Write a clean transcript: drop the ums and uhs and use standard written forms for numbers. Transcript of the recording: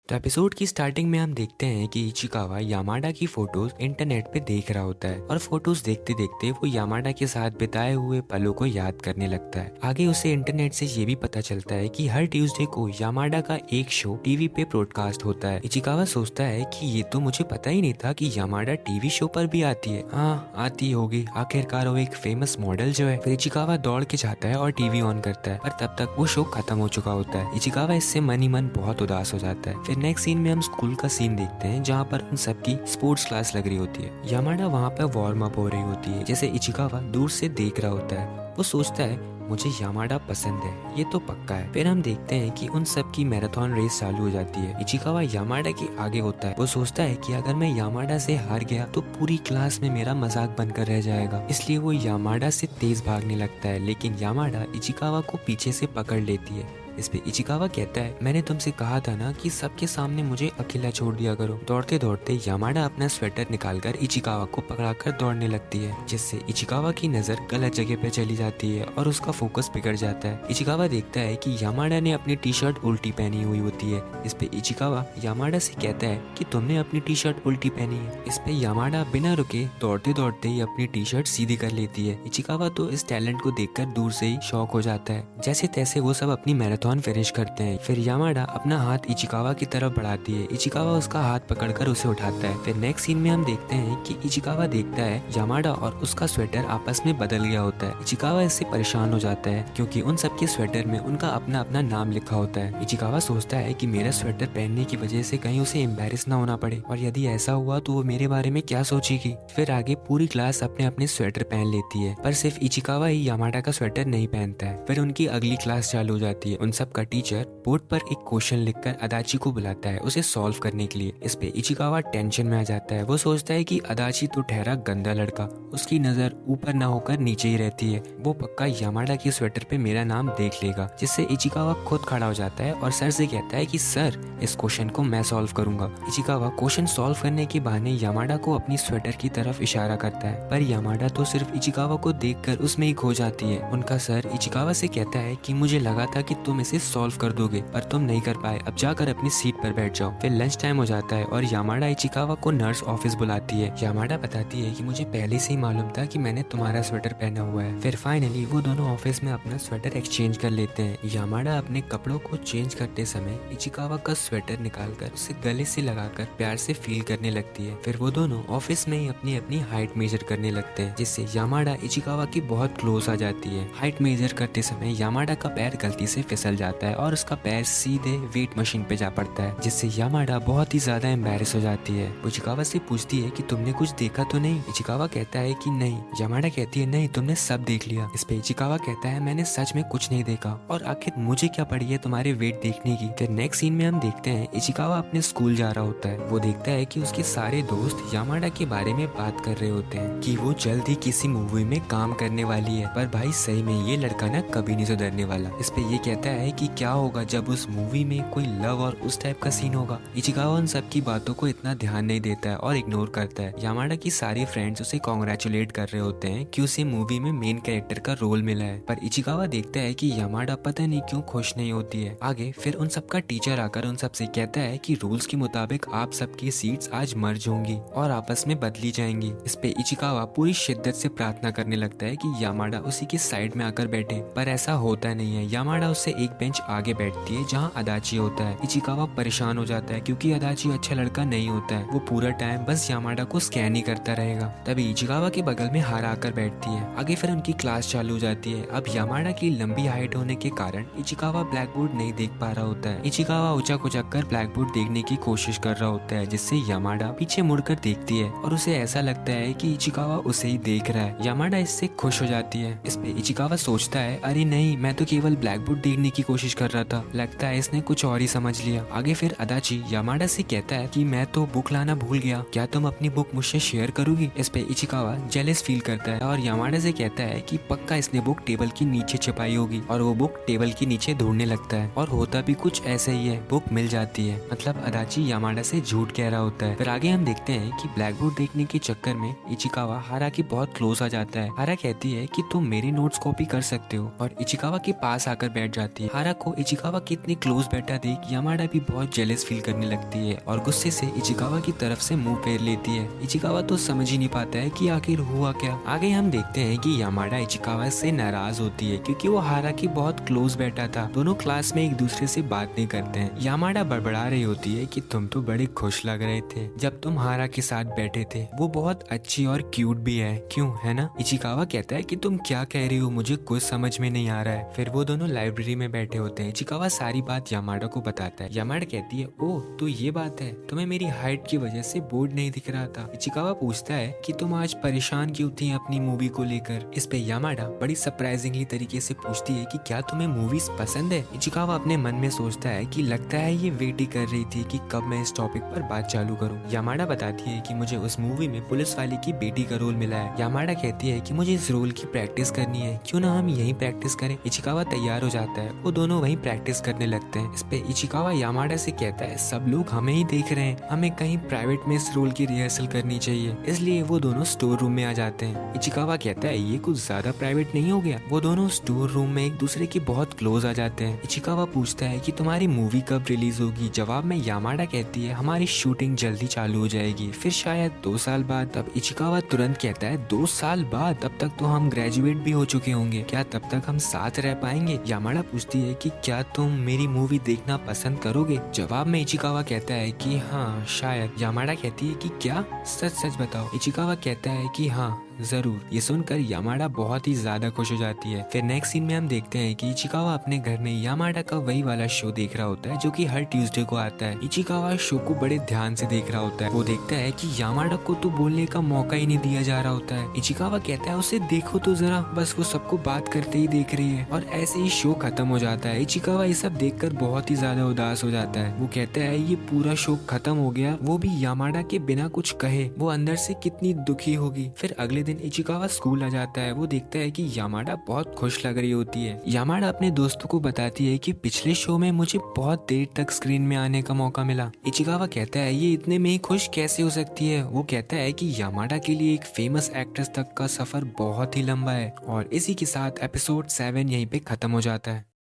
तो एपिसोड की स्टार्टिंग में हम देखते हैं कि इचिकावा यामाडा की फोटोज इंटरनेट पे देख रहा होता है और फोटोज देखते देखते वो यामाडा के साथ बिताए हुए पलों को याद करने लगता है। आगे उसे इंटरनेट से ये भी पता चलता है कि हर ट्यूसडे को यामाडा का एक शो टीवी पे ब्रॉडकास्ट होता है। इचिकावा सोचता है कि ये तो मुझे पता ही नहीं था कि यामाडा टीवी शो पर भी आती है। हाँ, आती होगी, आखिरकार वो एक फेमस मॉडल जो है। फिर इचिकावा दौड़ के जाता है और टीवी ऑन करता है, पर तब तक वो शो खत्म हो चुका होता है। इचिकावा इससे मन ही मन बहुत उदास हो जाता है। फिर नेक्स्ट सीन में हम स्कूल का सीन देखते हैं जहाँ पर उन सबकी स्पोर्ट्स क्लास लग रही होती है। यामाडा वहाँ पर वार्म अप हो रही होती है, जैसे इचिकावा दूर से देख रहा होता है। वो सोचता है मुझे यामाडा पसंद है, ये तो पक्का है। फिर हम देखते हैं कि उन सब की मैराथन रेस चालू हो जाती है। इचिकावा यामाडा के आगे होता है। वो सोचता है कि अगर मैं यामाडा से हार गया तो पूरी क्लास में मेरा मजाक बनकर रह जाएगा, इसलिए वो यामाडा से तेज भागने लगता है। लेकिन यामाडा इचिकावा को पीछे से पकड़ लेती है। इस पे इचिकावा कहता है, मैंने तुमसे कहा था ना कि सबके सामने मुझे अकेला छोड़ दिया करो। दौड़ते दौड़ते यामाडा अपना स्वेटर निकालकर इचिकावा को पकड़ाकर दौड़ने लगती है, जिससे इचिकावा की नजर गलत जगह पे चली जाती है और उसका फोकस बिगड़ जाता है। इचिकावा देखता है कि यामाडा ने अपनी टी शर्ट उल्टी पहनी हुई होती है। इस पे इचिकावा यामाडा से कहता है कि तुमने अपनी टी शर्ट उल्टी पहनी है। इस पे यामाडा बिना रुके दौड़ते दौड़ते ही अपनी टी शर्ट सीधी कर लेती है। इचिकावा तो इस टैलेंट को देखकर दूर से ही शॉक हो जाता है। जैसे तैसे वो सब अपनी मैराथन फिनिश करते हैं। फिर यामाडा अपना हाथ इचिकावा की तरफ बढ़ाती है। इचिकावा उसका हाथ पकड़कर उसे उठाता है। फिर नेक्स्ट सीन में हम देखते हैं कि इचिकावा देखता है यामाडा और उसका स्वेटर आपस में बदल गया होता है। इचिकावा इससे परेशान हो जाता है क्योंकि उन सबके स्वेटर में उनका अपना अपना नाम लिखा होता है। इचिकावा सोचता है कि मेरा स्वेटर पहनने की वजह से कहीं उसे एम्बैरेस ना होना पड़े, और यदि ऐसा हुआ तो वो मेरे बारे में क्या सोचेगी। फिर आगे पूरी क्लास अपने अपने स्वेटर पहन लेती है, पर सिर्फ इचिकावा ही यामाडा का स्वेटर नहीं पहनता है। फिर उनकी अगली क्लास चालू हो जाती है। उन सबका टीचर बोर्ड पर एक क्वेश्चन लिखकर अदाची को बुलाता है उसे सॉल्व करने के लिए। इस पे इचिकावा टेंशन में आ जाता है। वो सोचता है कि अदाची तो ठहरा गंदा लड़का, उसकी नजर ऊपर ना होकर नीचे ही रहती है, वो पक्का यामाडा के स्वेटर पे मेरा नाम देख लेगा। जिससे इचिकावा खुद खड़ा हो जाता है और सर से कहता है कि सर, इस क्वेश्चन को मैं सॉल्व करूंगा। इचिकावा क्वेश्चन सॉल्व करने के बहाने यामाडा को अपनी स्वेटर की तरफ इशारा करता है, पर यामाडा तो सिर्फ इचिकावा को देखकर उसमें ही खो जाती है। उनका सर इचिकावा से कहता है कि मुझे लगा था कि तुम इसे सॉल्व कर दोगे, पर तुम नहीं कर पाए, अब जाकर अपनी सीट पर बैठ जाओ। फिर लंच टाइम हो जाता है और यामाडा इचिकावा को नर्स ऑफिस बुलाती है। यामाडा बताती है कि मुझे पहले से ही मालूम था कि मैंने तुम्हारा स्वेटर पहना हुआ है। फिर फाइनली वो दोनों ऑफिस में अपना स्वेटर एक्सचेंज कर लेते हैं। यामाडा अपने कपड़ों को चेंज करते समय इचिकावा का स्वेटर निकालकर उसे गले से लगाकर प्यार से फील करने लगती है। फिर वो दोनों ऑफिस में ही अपनी अपनी हाइट मेजर करने लगते हैं, जिससे यामाडा इचिकावा की बहुत क्लोज आ जाती है। हाइट मेजर करते समय यामाडा का पैर गलती से फिसल जाता है और उसका पैर सीधे वेट मशीन पे जा पड़ता है, जिससे यामाडा बहुत ही ज्यादा एम्बैरेस हो जाती है। वो इचिकावा से पूछती है कि तुमने कुछ देखा तो नहीं। इचिकावा कहता है कि नहीं। यामाडा कहती है नहीं, तुमने सब देख लिया। इस पे इचिकावा कहता है मैंने सच में कुछ नहीं देखा, और आखिर मुझे क्या पड़ी है तुम्हारे वेट देखने की। फिर नेक्स्ट सीन में हम देखते हैं इचिकावा अपने स्कूल जा रहा होता है। वो देखता है कि उसके सारे दोस्त यामाडा के बारे में बात कर रहे होते हैं कि वो जल्द ही किसी मूवी में काम करने वाली है, पर भाई सही में ये लड़का ना कभी नहीं सुधरने वाला। इस पे ये कहता है कि क्या होगा जब उस मूवी में कोई लव और उस टाइप का सीन होगा। इचिकावा उन सब की बातों को इतना ध्यान नहीं देता है और इग्नोर करता है। यामाडा की सारी फ्रेंड्स उसे कॉन्ग्रेचुलेट कर रहे होते हैं कि उसे मूवी में मेन कैरेक्टर का रोल मिला है, पर इचिकावा देखता है कि यामाडा पता नहीं क्यों खुश नहीं होती है। आगे फिर उन सबका टीचर आकर उन सबसे कहता है कि रूल्स के मुताबिक आप सबकी सीट्स आज मर्ज होंगी और आपस में बदली जाएंगी। इस पे इचिकावा पूरी शिद्दत से प्रार्थना करने लगता है कि यामाडा उसी के साइड में आकर बैठे, पर ऐसा होता नहीं है। यामाडा उससे एक बेंच आगे बैठती है जहाँ अदाची होता है। इचिकावा परेशान हो जाता है क्योंकि अदाची अच्छा लड़का नहीं होता है, वो पूरा टाइम बस यामाडा को स्कैन ही करता रहेगा। तभी इचिकावा के बगल में हारा आकर बैठती है। आगे फिर उनकी क्लास चालू हो जाती है। अब यामाडा की लंबी हाइट होने के कारण इचिकावा ब्लैक बोर्ड नहीं देख पा रहा होता है। इचिकावा उचक उचक कर ब्लैक बोर्ड देखने की कोशिश कर रहा होता है, जिससे यामाडा पीछे मुड़कर देखती है और उसे ऐसा लगता है कि इचिकावा उसे ही देख रहा है। यामाडा इससे खुश हो जाती है। इस पे इचिकावा सोचता है अरे नहीं, मैं तो केवल ब्लैक बोर्ड देखने की कोशिश कर रहा था, लगता है इसने कुछ और ही समझ लिया। आगे फिर अदाची यामाडा से कहता है कि मैं तो बुक लाना भूल गया, क्या तुम अपनी बुक मुझसे शेयर करोगी। इस पे इचिकावा जेलस फील करता है और यामाडा से कहता है कि पक्का इसने बुक टेबल के नीचे छिपाई होगी, और वो बुक टेबल के नीचे ढूंढने लगता है और होता भी कुछ ऐसा ही है, बुक मिल जाती है। मतलब अदाची यामाडा से झूठ कह रहा होता है। फिर आगे हम देखते हैं कि ब्लैक बोर्ड देखने के चक्कर में इचिकावा हारा की बहुत क्लोज आ जाता है। हारा कहती है कि तुम मेरी नोट्स कॉपी कर सकते हो, और इचिकावा के पास आकर बैठ जाती है। हारा को इचिकावा के इतने क्लोज बैठा देख यामाडा भी बहुत जेलस फील करने लगती है और गुस्से से इचिकावा की तरफ से मुंह फेर लेती है। इचिकावा तो समझ ही नहीं पाता है कि आखिर हुआ क्या। आगे हम देखते हैं कि यामाडा इचिकावा से नाराज होती है क्योंकि वो हारा की बहुत क्लोज बैठा था। दोनों क्लास में एक दूसरे से बात नहीं करते हैं। यामाडा बड़बड़ा रही होती है कि तुम तो बड़े खुश लग रहे थे जब तुम हारा के साथ बैठे थे, वो बहुत अच्छी और क्यूट भी है, क्यों है ना। इचिकावा कहता है कि तुम क्या कह रही हो, मुझे कुछ समझ में नहीं आ रहा है। फिर वो दोनों लाइब्रेरी में बैठे होते हैं। इचिकावा सारी बात यामाडा को बताता है। यामाडा कहती है, ओह तो ये बात है, तुम्हें मेरी हाइट की वजह से बोर्ड नहीं दिख रहा था। इचिकावा पूछता है कि तुम आज परेशान क्यों थी अपनी मूवी को लेकर। इस पे यामाडा बड़ी सरप्राइजिंगली तरीके से पूछती है कि क्या तुम्हें मूवीज पसंद है। इचिकावा अपने मन में सोचता है कि लगता है ये वेट ही कर रही थी कि कब मैं इस टॉपिक पर बात चालू करूं। यामाडा बताती है कि मुझे उस मूवी में पुलिस वाले की बेटी का रोल मिला है। यामाडा कहती है कि मुझे इस रोल की प्रैक्टिस करनी है, क्यों ना हम यहीं प्रैक्टिस करें। इचिकावा तैयार हो जाता है, वो दोनों वहीं प्रैक्टिस करने लगते हैं। इस पे इचिकावा यामाडा से कहता है सब लोग हमें ही देख रहे हैं, हमें कहीं प्राइवेट में इस रोल की रिहर्सल करनी चाहिए। इसलिए वो दोनों स्टोर रूम में आ जाते हैं। इचिकावा कहता है ये कुछ ज्यादा प्राइवेट नहीं हो गया। वो दोनों स्टोर रूम में एक दूसरे के बहुत क्लोज आ जाते हैं। इचिकावा पूछता है कि तुम्हारी मूवी कब रिलीज होगी। जवाब में यामाडा कहती है हमारी शूटिंग जल्दी चालू हो जाएगी, फिर शायद 2 साल बाद। तब इचिकावा तुरंत कहता है 2 साल बाद, तब तक तो हम ग्रेजुएट भी हो चुके होंगे, क्या तब तक हम साथ रह पाएंगे। यामाडा पूछती है कि क्या तुम मेरी मूवी देखना पसंद करोगे। जवाब में इचिकावा कहता है कि हाँ शायद। यामाडा कहती है कि क्या, सच सच बताओ। इचिकावा कहता है कि हाँ जरूर। ये सुनकर यामाडा बहुत ही ज्यादा खुश हो जाती है। फिर नेक्स्ट सीन में हम देखते हैं कि इचिकावा अपने घर में यामाडा का वही वाला शो देख रहा होता है जो कि हर ट्यूसडे को आता है। इचिकावा शो को बड़े ध्यान से देख रहा होता है। वो देखता है कि यामाडा को तो बोलने का मौका ही नहीं दिया जा रहा होता है। इचिकावा कहता है उसे देखो तो जरा, बस वो सबको बात करते ही देख रही है। और ऐसे ही शो खत्म हो जाता है। इचिकावा ये सब देखकर बहुत ही ज्यादा उदास हो जाता है। वो कहता है ये पूरा शो खत्म हो गया, वो भी यामाडा के बिना कुछ कहे। वो अंदर से कितनी दुखी होगी। फिर अगले दिन इचिकावा स्कूल आ जाता है। वो देखता है कि यामाडा बहुत खुश लग रही होती है। यामाडा अपने दोस्तों को बताती है कि पिछले शो में मुझे बहुत देर तक स्क्रीन में आने का मौका मिला। इचिकावा कहता है ये इतने में ही खुश कैसे हो सकती है। वो कहता है कि यामाडा के लिए एक फेमस एक्ट्रेस तक का सफर बहुत ही लंबा है। और इसी के साथ एपिसोड 7 यहीं पे खत्म हो जाता है।